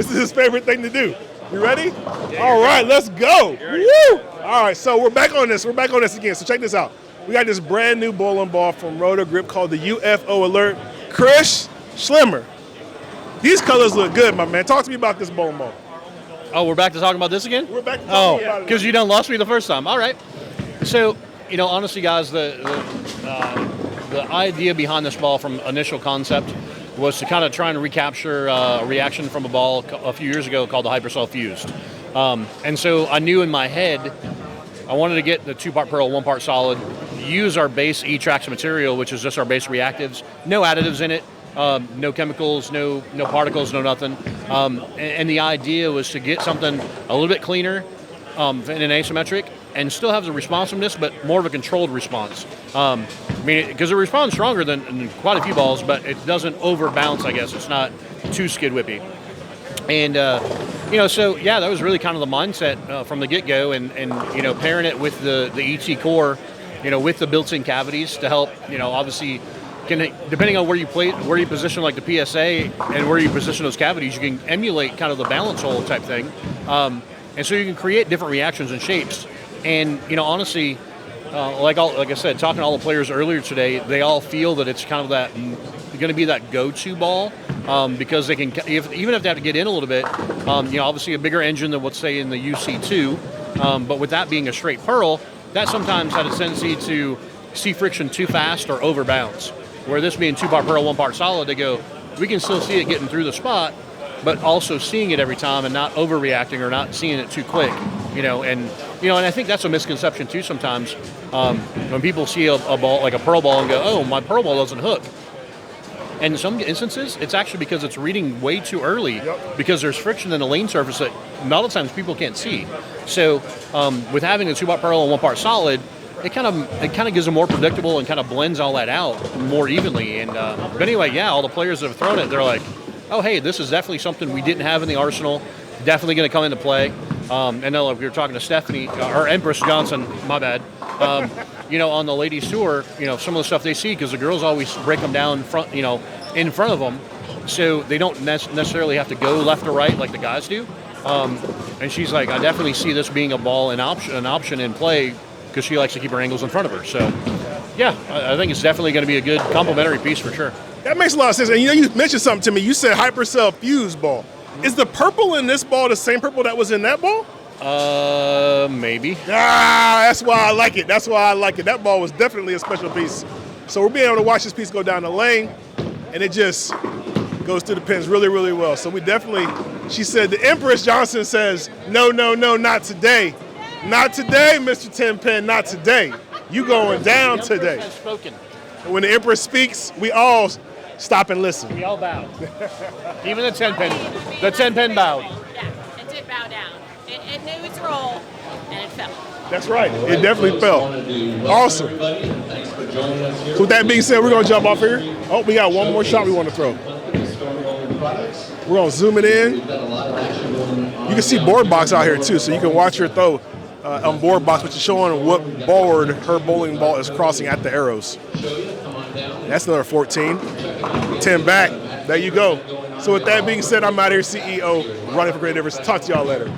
This is his favorite thing to do. You ready? All right, let's go. Woo! All right, so we're back on this. We're back on this again. So check this out. We got this brand new bowling ball from Roto Grip called the UFO Alert. Chris Schlimmer. These colors look good, my man. Talk to me about this bowling ball. Oh, we're back to talking about this again? We're back to talking about it. Because you done lost me the first time. All right. So, honestly, guys, the idea behind this ball from initial concept was to kind of try and recapture a reaction from a ball a few years ago called the Hypercell Fused. And so I knew in my head I wanted to get the 2-part pearl, 1-part solid, use our base E-Trax material, which is just our base reactives, no additives in it, no chemicals, no particles, no nothing. And the idea was to get something a little bit cleaner in an asymmetric and still have the responsiveness, but more of a controlled response. Because it responds stronger than quite a few balls, but it doesn't overbounce, I guess. It's not too skid whippy. And, so, that was really kind of the mindset from the get-go, and pairing it with the ET core, with the built-in cavities to help, obviously, depending on where you position like the PSA and where you position those cavities, you can emulate kind of the balance hole type thing. And so you can create different reactions and shapes. And, honestly, like I said, talking to all the players earlier today, they all feel that it's kind of going to be that go-to ball because they can, even if they have to get in a little bit, obviously a bigger engine than what's say in the UC2, but with that being a straight pearl, that sometimes had a tendency to see friction too fast or overbounce. Where this being 2-part pearl, 1-part solid, they go, we can still see it getting through the spot, but also seeing it every time and not overreacting or not seeing it too quick, and I think that's a misconception too sometimes when people see a ball like a pearl ball and go, oh, my pearl ball doesn't hook. And in some instances, it's actually because it's reading way too early because there's friction in the lane surface that a lot of times people can't see. So with having a 2-part pearl and 1-part solid, it kind of gives them more predictable and kind of blends all that out more evenly. And but anyway, all the players that have thrown it, they're like, oh, hey, this is definitely something we didn't have in the arsenal. Definitely going to come into play. And then we were talking to Stephanie, or Empress Johnson, my bad, on the ladies tour, some of the stuff they see, because the girls always break them down in front of them, so they don't necessarily have to go left or right like the guys do. And she's like, I definitely see this being a ball, an option in play, because she likes to keep her angles in front of her. So, I think it's definitely going to be a good complementary piece for sure. That makes a lot of sense. And you mentioned something to me. You said Hypercell Fused ball. Is the purple in this ball the same purple that was in that ball? Maybe. That's why I like it. That ball was definitely a special piece. So we're being able to watch this piece go down the lane, and it just goes through the pins really, really well. So we definitely, she said, the Empress Johnson says, no, not today. Not today, Mr. Tenpen, not today. You going down today. Has spoken. And when the Empress speaks, we all stop and listen. We all bow. Even the 10-pin. The 10-pin bowed. Yeah, it did bow down. It knew its role, and it fell. That's right. It definitely fell. Awesome. So with that being said, we're going to jump off here. Oh, we got one more shot we want to throw. We're going to zoom it in. You can see board box out here, too, so you can watch her throw on board box, which is showing what board her bowling ball is crossing at the arrows. That's another 14. 10 back. There you go. So with that being said, I'm out here, CEO, running for Great Difference. Talk to y'all later.